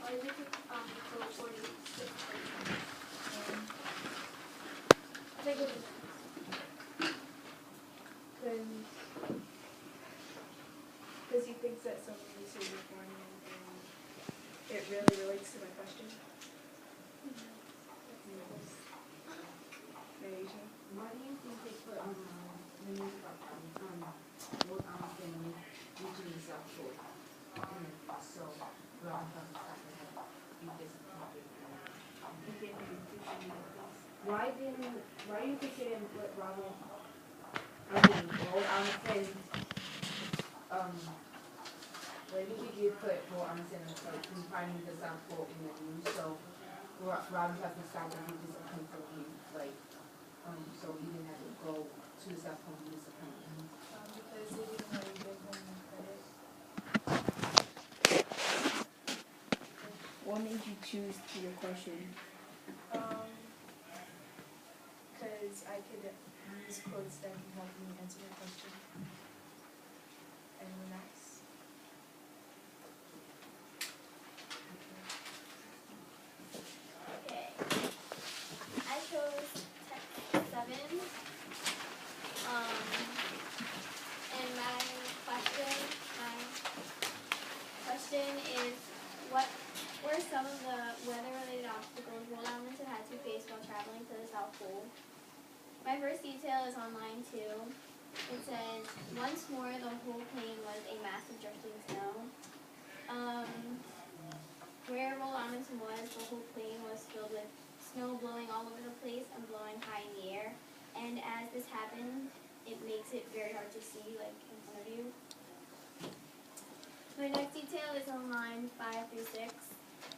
Why did you pick code 46? I think it was because he thinks that someone is super funny and it really relates to my question. Why do you think they put on the news about Rhode Island reaching the South Pole? So Robin doesn't stop be disappointed. Why do you think they didn't put Robin? Rhode Island. Why do you think you put Rhode Island like finding the South Pole in the news? So Robin doesn't stop and be disappointed, like. So he didn't have to go to the South Pole to disappoint him. Because they didn't really give him credit. What made you choose to your question? Because I could use quotes that can help me answer your question. Anyone else? Okay. I chose text 7. And my question is, what were some of the weather-related obstacles Rhode Islanders had to face while traveling to the South Pole? My first detail is on line 2. It says, once more the whole plain was a massive drifting snow. Where Rhode Island was, the whole plain was filled with snow blowing all over the place and blowing high in the air. And as this happened, it makes it very hard to see, like in front of you. My next detail is on line 5 through 6.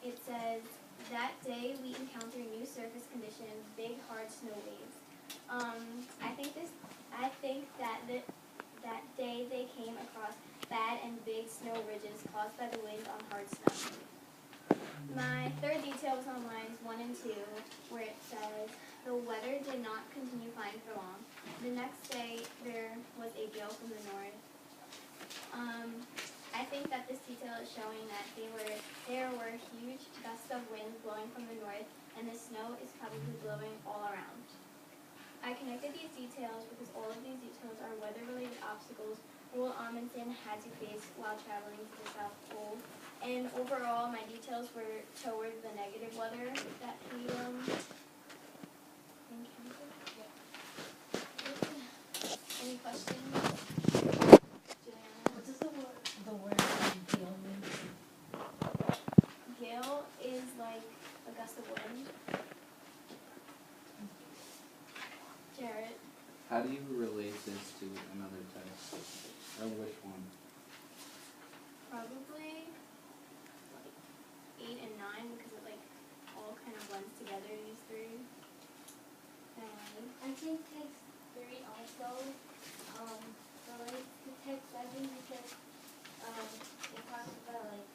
It says, that day we encountered new surface conditions, big hard snow waves. I think that day they came across bad and big snow ridges caused by the wind on hard snow. My third detail was on lines 1 and 2, where it says, the weather did not continue fine for long. The next day there was a gale from the north. I think that this detail is showing that there were huge gusts of wind blowing from the north, and the snow is probably blowing all around. I connected these details because all of these details are weather-related obstacles Roald Amundsen had to face while traveling to the South Pole. And overall, my details were toward the negative weather that he encountered. Any questions? What does the word gale mean? Gale is like a gust of wind. Jarrett. How do you relate this to another text? Or which one? Probably like 8 and 9 because it like all kind of blends together, these three. I think text 3 also relates to text 7 because it talks about like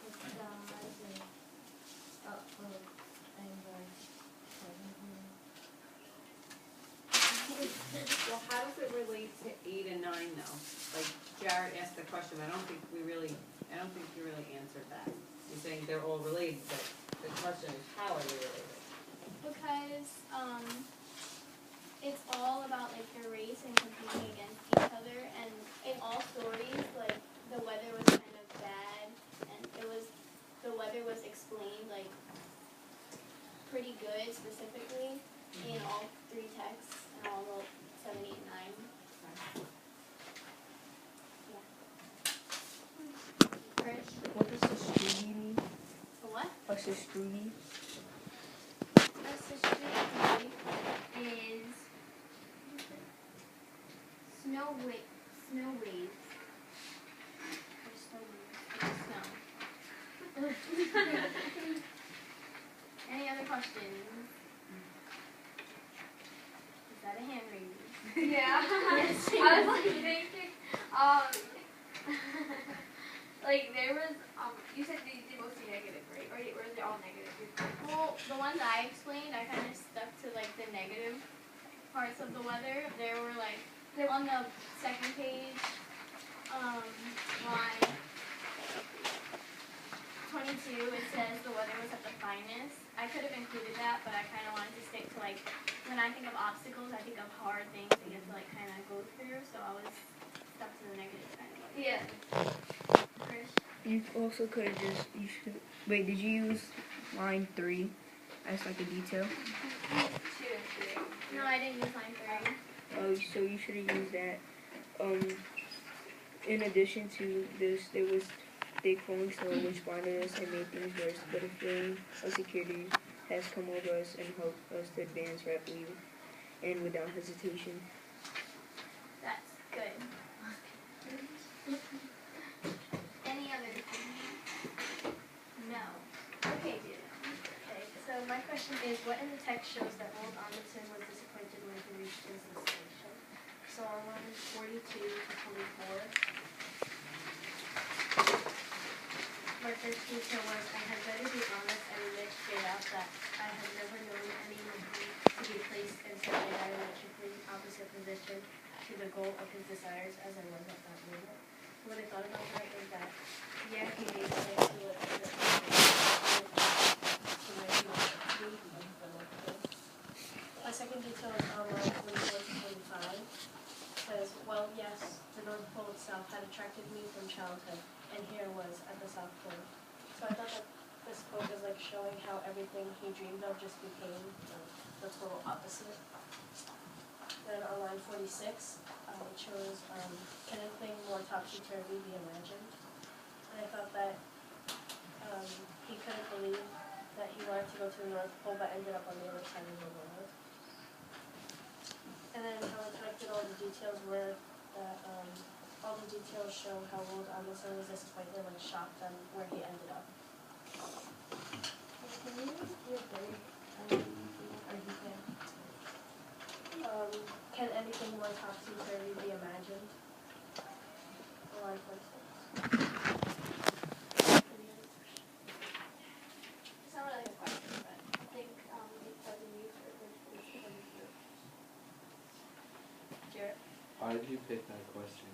the stars and Well, how does it relate to 8 and 9 though? Like Jared asked the question, I don't think you really answered that. You're saying they're all related, but the question is how are they related? Because it's all about like the race and competing against each other, and in all stories like the weather was kind of bad, and the weather was explained like pretty good specifically in all 3 texts and all the 7, 8, and 9. Yeah. Chris? What does the street mean? The what? What's the street? That's the street is snow waves. Or snow waves. Snow. Any other questions? Is that a hand raise? Yeah. Yes. I was like thinking, like there was, you said they mostly negative, right? Or is it all negative? Well, the ones I explained, I kind of stuck to like the negative parts of the weather. There were like, on the second page, line 29 number 2, it says the weather was at the finest. I could have included that, but I kind of wanted to stick to like, when I think of obstacles, I think of hard things that you have to like kind of go through, so I was stuck to the negative kind of. Yeah. Chris? You also could have just, you should, wait, did you use line 3 as like a detail? 2 and 3. No, I didn't use line 3. Oh, so you should have used that. In addition to this, there was thick falling snow which blinded us and made things worse, but a feeling of security has come over us and helped us to advance rapidly and without hesitation. That's good. Any other thing? No. Okay, dude. Okay, so my question is, what in the text shows that old Amundsen was disappointed when he reached his destination? So on line 42 to 24. My first detail was, I had better be honest and admit straight out that I had never known anyone to be placed in such a diametrically opposite position to the goal of his desires as I was at that moment. What I thought about that is that, yeah, he made it to it, my second detail is on line 44 to 45. Says, well, yes, the North Pole itself had attracted me from childhood, and here was at the South Pole. So I thought that this quote is like showing how everything he dreamed of just became the total opposite. Then on line 46, it shows, can anything more topsy-turvy be imagined? And I thought that he couldn't believe that he wanted to go to the North Pole but ended up on the other side of the world. And then how I connected all the details were that all the details show how old Amundsen was disappointed and shocked on where he ended up. Can you repeat third? Or you can? Can anything more topsy-turvy be imagined? Line 46. It's not really a question, but I think it doesn't use it. Jarrett? Why did you pick that question?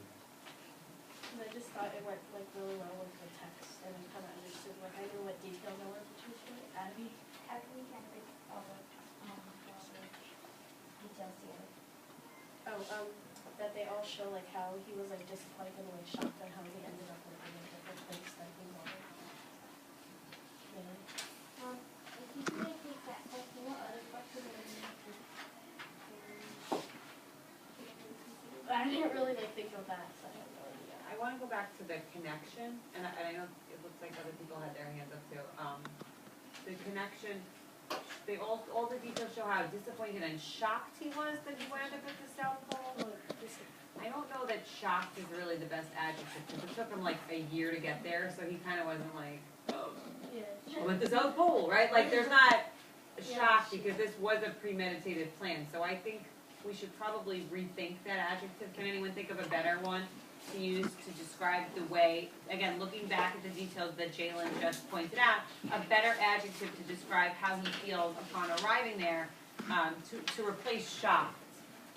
And I just thought it went like really well with the text, and I kind of understood what I knew what details I wanted to choose for it. Abby? How can we kind of pick all the details together? Oh, that they all show like how he was like disappointed and like shocked at how he ended up like in a different place than he wanted. Yeah. If you could take that question, what other question would you have to? I didn't really like think of that, so I have no idea. I wanna go back to the connection, and I know it looks like other people had their hands up too. The connection, all the details show how disappointed and shocked he was that he wound up at the South Pole. I don't know that shocked is really the best adjective, because it took him like a year to get there, so he kinda wasn't like, oh, Yeah. I'm at the South Pole, right? Like, there's not a shock, because this was a premeditated plan, so I think we should probably rethink that adjective. Can anyone think of a better one to use to describe the way, again, looking back at the details that Jalen just pointed out, a better adjective to describe how he feels upon arriving there, to replace shocked.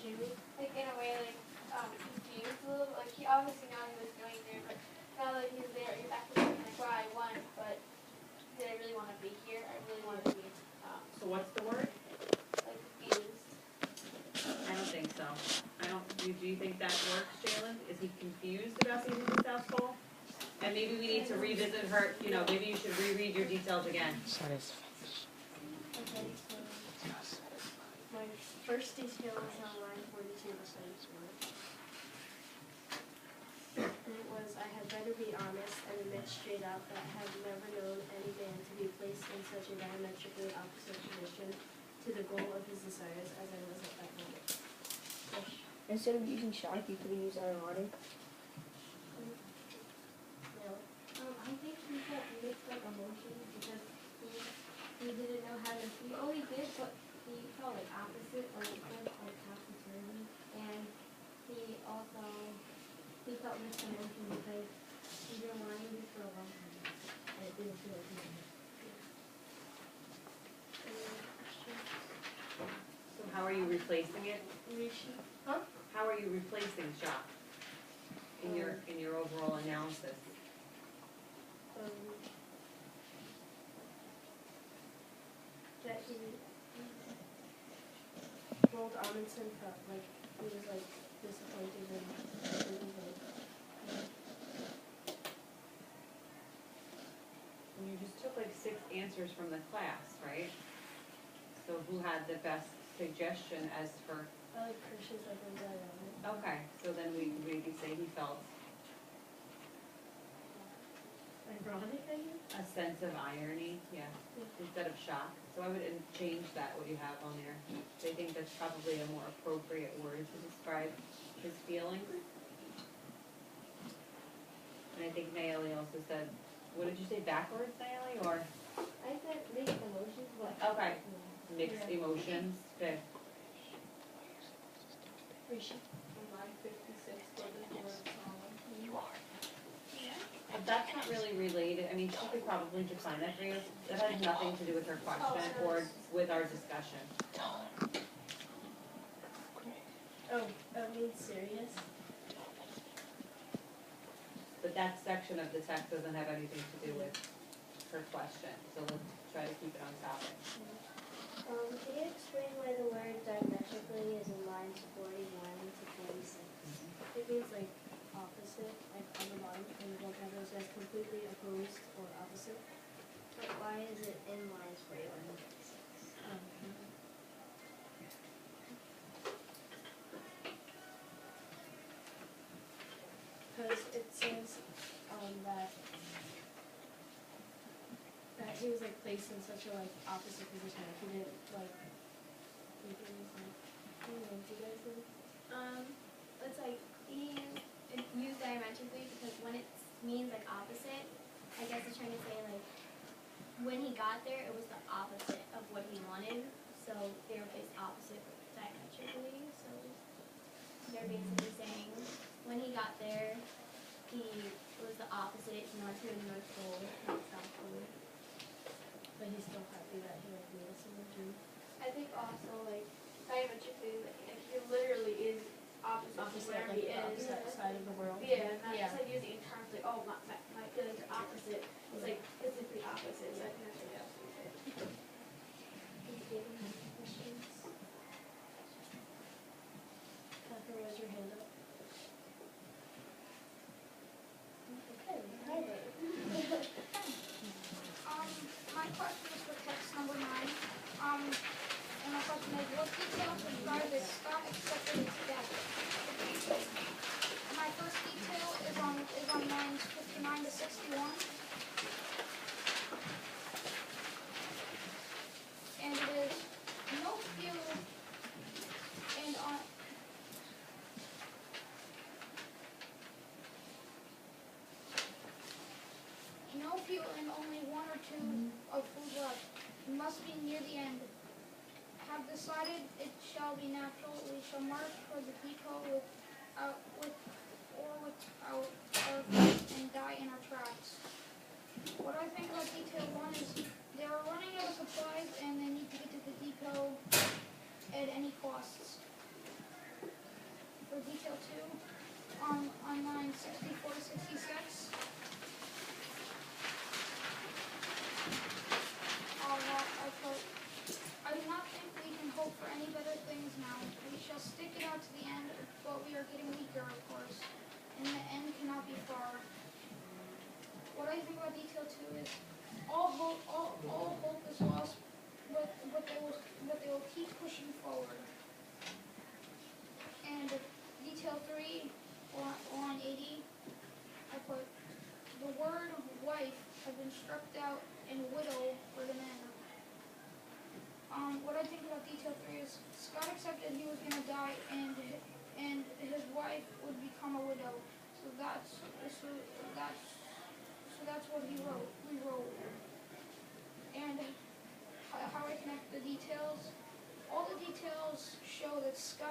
Jamie? Like in a way, like confused a little. Like he obviously knew he was going there, but now that he's there, he's actually thinking like, well, I won, but did I really want to be here? I really want to be So what's the word? like confused. I don't think so. Do you think that works, Jalen? Is he confused about seeing the South Pole? And maybe we need to revisit her, maybe you should reread your details again. Okay, so my first detail was on line 42 to 74. And it was, I had better be honest and admit straight out that I have never known any man to be placed in such a diametrically opposite position to the goal of his desires as I was at that moment. Instead of using shock, you could have used ironic. No. I think he felt mixed up emotions because he didn't know how to. He did, but he felt like opposite, like topsy-turvy, and he felt mixed emotions because he's been wanting this for a long time, and it didn't feel like he did. So how are you replacing it? Huh? How are you replacing shock in your overall analysis? told Amundsen that, like, he was, like, disappointed in everything. And you just took like 6 answers from the class, right? So who had the best suggestion as for, I like Christian's, like, Odell. okay, so then we could maybe say he felt Ironic, I guess? a sense of irony, yeah, instead of shock. So I would change that, what you have on there. I think that's probably a more appropriate word to describe his feelings. And I think Naomi also said, what did you say, backwards, Naomi, or I said mixed emotions, but. Okay. mixed Yeah. emotions? Okay. Appreciate. On line 56, what is the word solemn? You are. But that's not really related, I mean, she could probably define that for you. That has nothing to do with her question or with our discussion. Oh, that means serious? But that section of the text doesn't have anything to do with her question, so let's try to keep it on topic. Can you explain why the word diametrically is in lines 41 to 46? It means, like, opposite, like, on the bottom, and the one that says completely opposed or opposite. But why is it in lines 41 to 46? Because it says, that he was, like, placed in such a, like, opposite position, like, he didn't, like, think it was, like, I don't know, do you guys think? It's like it's used diametrically because when it means like opposite, I guess it's trying to say like when he got there, it was the opposite of what he wanted. So they were placed opposite diametrically. So they're basically saying when he got there, it was the opposite. He wanted to go to the North Pole, not South Pole. But he's still happy that he, like, made us in the dream. I think also like diametrically, like it literally is opposite to where Opposite, he like, the is. opposite side of the world. Yeah, not Yeah. just like using it in terms like, oh, my feelings are opposite. It's like physically opposite, so I think that's really absolutely it. Thank you. Any questions? Catherine, raise your hand up. Okay, hi there. My question is for text number 9. And my question is, what details describe that Scott accepted his debt? My first detail is on lines 59 to 61. And it is no few and on no few and only 1 or 2 of food left. Must be near the end. Have decided it shall be natural. We shall march for the depot without our feet and die in our tracks. What I think about detail 1 is they are running out of supplies and they need to get to the depot at any costs. For detail 2, on line 64 to 66. I do not think we can hope for any better things now. We shall stick it out to the end, but we are getting weaker, of course, and the end cannot be far. What I think about detail 2 is all hope is lost, but they will keep pushing forward. And detail 3, on 80, I put the word wife has been struck out and widow for the men. What I think about detail 3 is Scott accepted he was gonna die and his wife would become a widow. So that's what he wrote. And how I connect the details. All the details show that Scott